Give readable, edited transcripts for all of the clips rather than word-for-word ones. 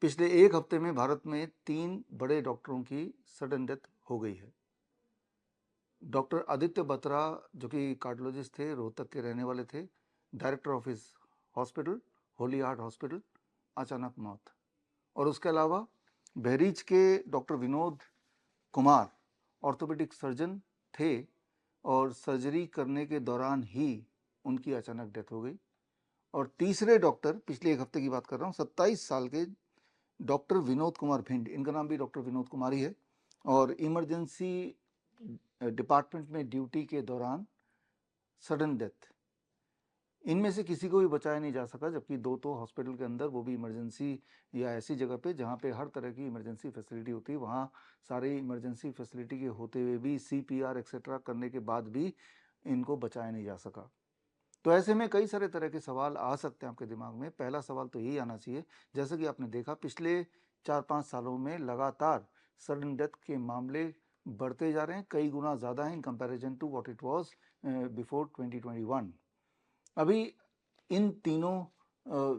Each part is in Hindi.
पिछले एक हफ्ते में भारत में 3 बड़े डॉक्टरों की सडन डेथ हो गई है। डॉक्टर आदित्य बत्रा जो कि कार्डियोलॉजिस्ट थे, रोहतक के रहने वाले थे, director of his hospital, Holi heart hospital, अचानक मौत। और उसके अलावा बहरीच के doctor Vinod Kumar orthopaedic surgeon थे और सर्जरी करने के दौरान ही उनकी अचानक डेथ हो गई। और तीसरे डॉक्टर, पिछले एक हफ्ते की बात कर रहा हूँ, 27 साल के डॉक्टर विनोद कुमार भिंड, इनका नाम भी डॉक्टर विनोद कुमार ही है, और इमरजेंसी डिपार्टमेंट में ड्यूटी के दौरान सडन डेथ। इनमें से किसी को भी बचाया नहीं जा सका, जबकि दो तो हॉस्पिटल के अंदर, वो भी इमरजेंसी या ऐसी जगह पे जहाँ पे हर तरह की इमरजेंसी फैसिलिटी होती है, वहाँ सारी इमरजेंसी फैसिलिटी के होते हुए भी CPR एक्सेट्रा करने के बाद भी इनको बचाया नहीं जा सका। तो ऐसे में कई सारे तरह के सवाल आ सकते हैं आपके दिमाग में। पहला सवाल तो यही आना चाहिए, जैसा कि आपने देखा पिछले 4-5 सालों में लगातार सडन डेथ के मामले बढ़ते जा रहे हैं, कई गुना ज़्यादा हैं in comparison to what it was before 2021। अभी इन तीनों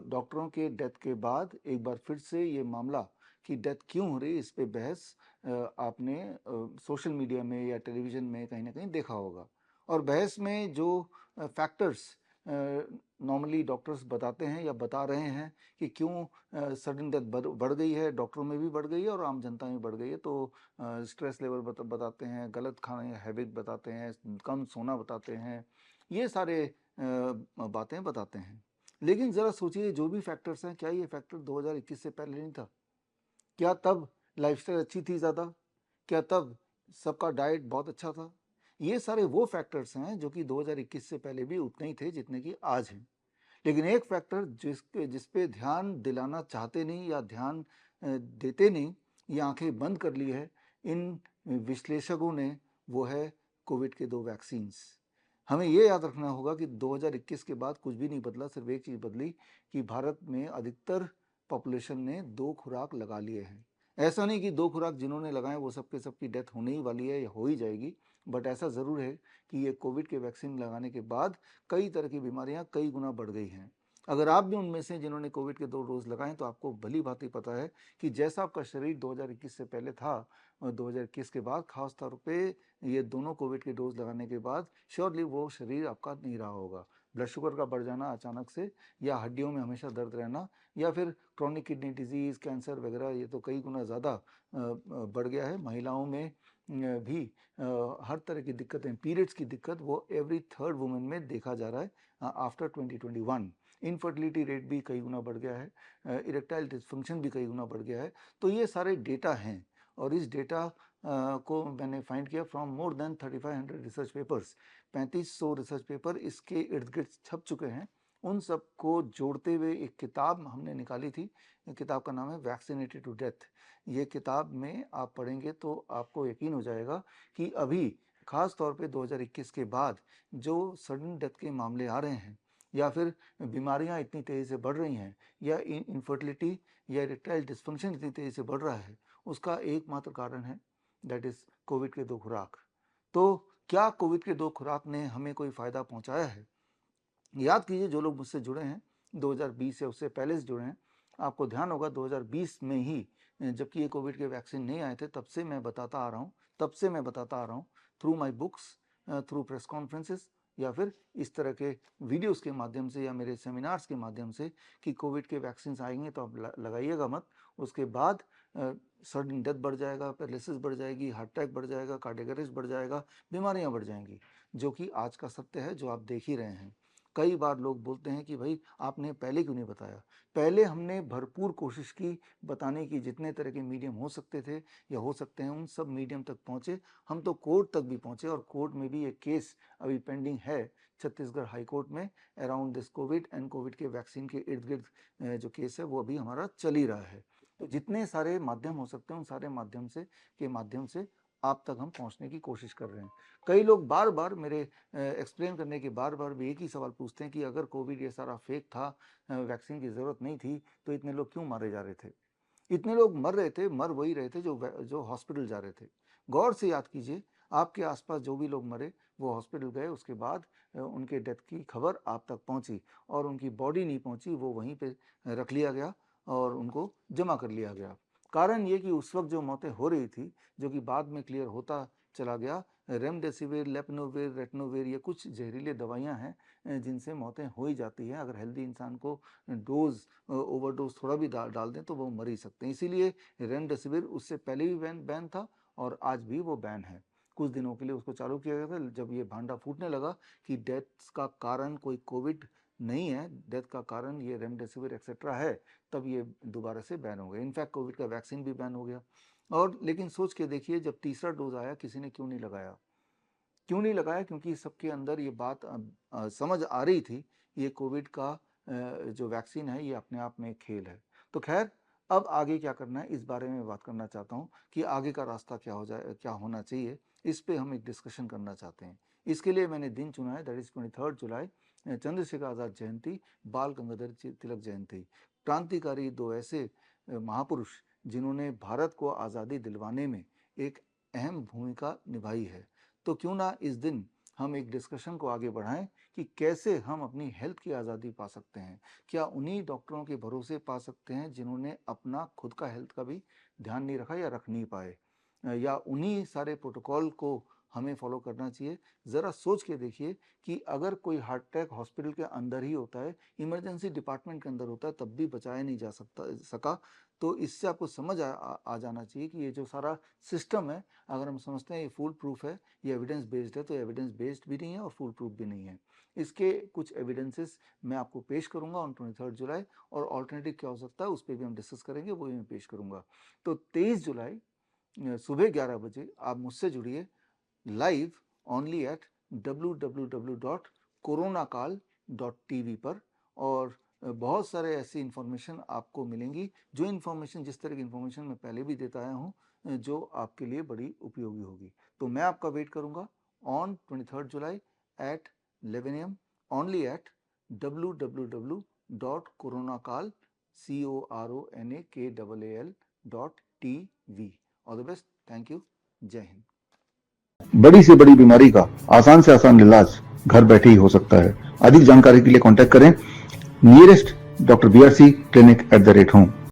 डॉक्टरों के डेथ के बाद एक बार फिर से ये मामला कि डेथ क्यों हो रही, इस पे बहस आपने सोशल मीडिया में या टेलीविज़न में कहीं ना कहीं देखा होगा। और बहस में जो फैक्टर्स नॉर्मली डॉक्टर्स बताते हैं या बता रहे हैं कि क्यों सडन डेथ बढ़ गई है, डॉक्टरों में भी बढ़ गई है और आम जनता में बढ़ गई है, तो स्ट्रेस लेवल बताते हैं, गलत खाने हैबिट बताते हैं, कम सोना बताते हैं, ये सारे बातें बताते हैं। लेकिन ज़रा सोचिए, जो भी फैक्टर्स हैं, क्या ये फैक्टर 2021 से पहले नहीं था? क्या तब लाइफस्टाइल अच्छी थी ज़्यादा? क्या तब सबका डाइट बहुत अच्छा था? ये सारे वो फैक्टर्स हैं जो कि 2021 से पहले भी उतने ही थे जितने कि आज हैं। लेकिन एक फैक्टर जिस पे ध्यान दिलाना चाहते नहीं या ध्यान देते नहीं, ये आंखें बंद कर ली है इन विश्लेषकों ने, वो है कोविड के 2 वैक्सीन्स। हमें ये याद रखना होगा कि 2021 के बाद कुछ भी नहीं बदला, सिर्फ एक चीज़ बदली कि भारत में अधिकतर पॉपुलेशन ने 2 खुराक लगा लिए हैं। ऐसा नहीं कि 2 खुराक जिन्होंने लगाए वो सबके सबकी डेथ होने ही वाली है या हो ही जाएगी, बट ऐसा ज़रूर है कि ये कोविड के वैक्सीन लगाने के बाद कई तरह की बीमारियां कई गुना बढ़ गई हैं। अगर आप भी उनमें से जिन्होंने कोविड के 2 डोज लगाए, तो आपको भली भांति पता है कि जैसा आपका शरीर 2021 से पहले था और 2021 के बाद, खास तौर पे ये दोनों कोविड के डोज लगाने के बाद, श्योरली वो शरीर आपका नहीं रहा होगा। ब्लड शुगर का बढ़ जाना अचानक से, या हड्डियों में हमेशा दर्द रहना, या फिर क्रॉनिक किडनी डिजीज़, कैंसर वगैरह, ये तो कई गुना ज़्यादा बढ़ गया है। महिलाओं में भी हर तरह की दिक्कतें, पीरियड्स की दिक्कत, वो एवरी थर्ड वुमेन में देखा जा रहा है आफ्टर 2021। इनफर्टिलिटी रेट भी कई गुना बढ़ गया है, इरेक्टाइल डिसफंक्शन भी कई गुना बढ़ गया है। तो ये सारे डेटा हैं, और इस डेटा को मैंने फाइंड किया from more than 3500 research papers. 3500 research paper इसके इर्द गिर्द छप चुके हैं। उन सब को जोड़ते हुए एक किताब हमने निकाली थी। किताब का नाम है वैक्सीनेटेड टू डेथ। ये किताब में आप पढ़ेंगे तो आपको यकीन हो जाएगा कि अभी खास तौर पे 2021 के बाद जो सडन डेथ के मामले आ रहे हैं, या फिर बीमारियां इतनी तेज़ी से बढ़ रही हैं, या इनफर्टिलिटी या इरेक्टाइल डिसफंक्शन इतनी तेज़ी से बढ़ रहा है, उसका एकमात्र कारण है, दैट इज़ कोविड के 2 खुराक। तो क्या कोविड के 2 खुराक ने हमें कोई फ़ायदा पहुंचाया है? याद कीजिए, जो लोग मुझसे जुड़े हैं 2020 या उससे पहले से जुड़े हैं, आपको ध्यान होगा 2020 में ही, जबकि ये कोविड के वैक्सीन नहीं आए थे, तब से मैं बताता आ रहा हूँ through my books, through press conferences, या फिर इस तरह के वीडियोस के माध्यम से या मेरे सेमिनार्स के माध्यम से, कि कोविड के वैक्सीन आएंगे तो आप लगाइएगा मत। उसके बाद सडन डेथ बढ़ जाएगा, पैरालिसिस बढ़ जाएगी, हार्ट अटैक बढ़ जाएगा, कार्डियक अरेस्ट बढ़ जाएगा, बीमारियां बढ़ जाएंगी, जो कि आज का सत्य है, जो आप देख ही रहे हैं। कई बार लोग बोलते हैं कि भाई आपने पहले क्यों नहीं बताया? पहले हमने भरपूर कोशिश की बताने की, जितने तरह के मीडियम हो सकते थे या हो सकते हैं, उन सब मीडियम तक पहुंचे। हम तो कोर्ट तक भी पहुंचे, और कोर्ट में भी एक केस अभी पेंडिंग है छत्तीसगढ़ हाई कोर्ट में, around this Covid and Covid के वैक्सीन के इर्द गिर्द जो केस है वो अभी हमारा चल ही रहा है। तो जितने सारे माध्यम हो सकते हैं, उन सारे माध्यम से आप तक हम पहुंचने की कोशिश कर रहे हैं। कई लोग बार बार मेरे एक्सप्लेन करने के बार बार भी एक ही सवाल पूछते हैं कि अगर कोविड ये सारा फेक था, वैक्सीन की ज़रूरत नहीं थी, तो इतने लोग क्यों मारे जा रहे थे? इतने लोग मर रहे थे, मर वही रहे थे जो हॉस्पिटल जा रहे थे। गौर से याद कीजिए, आपके आसपास जो भी लोग मरे, वो हॉस्पिटल गए, उसके बाद उनके डेथ की खबर आप तक पहुंची, और उनकी बॉडी नहीं पहुंची, वो वहीं पे रख लिया गया, और उनको जमा कर लिया गया। कारण ये कि उस वक्त जो मौतें हो रही थी, जो कि बाद में क्लियर होता चला गया, रेमडेसिविर, लेपनोविर, रेटनोविर, ये कुछ जहरीले दवाइयां हैं जिनसे मौतें हो ही जाती हैं। अगर हेल्दी इंसान को डोज ओवरडोज थोड़ा भी डाल दें तो वो मर ही सकते हैं। इसीलिए रेमडेसिविर उससे पहले भी बैन था और आज भी वो बैन है। कुछ दिनों के लिए उसको चालू किया गया था। जब ये भांडा फूटने लगा कि डेथ का कारण कोई कोविड नहीं है, डेथ का कारण ये रेमडेसिविर एक्सेट्रा है, तब ये दोबारा से बैन हो गया। इनफैक्ट कोविड का वैक्सीन भी बैन हो गया। और लेकिन सोच के देखिए, जब तीसरा डोज आया किसी ने क्यों नहीं लगाया? क्यों नहीं लगाया? क्योंकि सबके अंदर ये बात समझ आ रही थी, ये कोविड का जो वैक्सीन है ये अपने आप में एक खेल है। तो खैर, अब आगे क्या करना है इस बारे में बात करना चाहता हूँ कि आगे का रास्ता क्या हो जाए, क्या होना चाहिए, इस पे हम एक डिस्कशन करना चाहते हैं। इसके लिए मैंने दिन चुना है, दैट इज 23 जुलाई, चंद्रशेखर आज़ाद जयंती, बाल गंगाधर तिलक जयंती। क्रांतिकारी दो ऐसे महापुरुष जिन्होंने भारत को आज़ादी दिलवाने में एक अहम भूमिका निभाई है। तो क्यों ना इस दिन हम एक डिस्कशन को आगे बढ़ाएं कि कैसे हम अपनी हेल्थ की आज़ादी पा सकते हैं। क्या उन्हीं डॉक्टरों के भरोसे पा सकते हैं जिन्होंने अपना खुद का हेल्थ का भी ध्यान नहीं रखा या रख नहीं पाए, या उन्हीं सारे प्रोटोकॉल को हमें फॉलो करना चाहिए? ज़रा सोच के देखिए कि अगर कोई हार्ट अटैक हॉस्पिटल के अंदर ही होता है, इमरजेंसी डिपार्टमेंट के अंदर होता है, तब भी बचाया नहीं जा सका, तो इससे आपको समझ आ जाना चाहिए कि ये जो सारा सिस्टम है, अगर हम समझते हैं ये फुल प्रूफ है, ये एविडेंस बेस्ड है, तो एविडेंस बेस्ड भी नहीं है और फुल प्रूफ भी नहीं है। इसके कुछ एविडेंसेस मैं आपको पेश करूंगा ऑन 23 जुलाई, और ऑल्टरनेटिव क्या हो सकता है उस पर भी हम डिस्कस करेंगे, वो भी मैं पेश करूंगा। तो 23 जुलाई सुबह 11 बजे आप मुझसे जुड़िए लाइव ओनली एट www.coronakal.tv पर, और बहुत सारे ऐसी इन्फॉर्मेशन आपको मिलेंगी, जो इन्फॉर्मेशन, जिस तरह की इन्फॉर्मेशन मैं पहले भी देता आया हूँ, जो आपके लिए बड़ी उपयोगी होगी। तो मैं आपका वेट करूंगा ऑन 23 जुलाई at 11 AM only at www.coronakal.tv। All the best, thank you, Jai Hind. बड़ी से बड़ी बीमारी का आसान से आसान इलाज घर बैठे ही हो सकता है। अधिक जानकारी के लिए कांटेक्ट करें nearest doctor BRC clinic @home।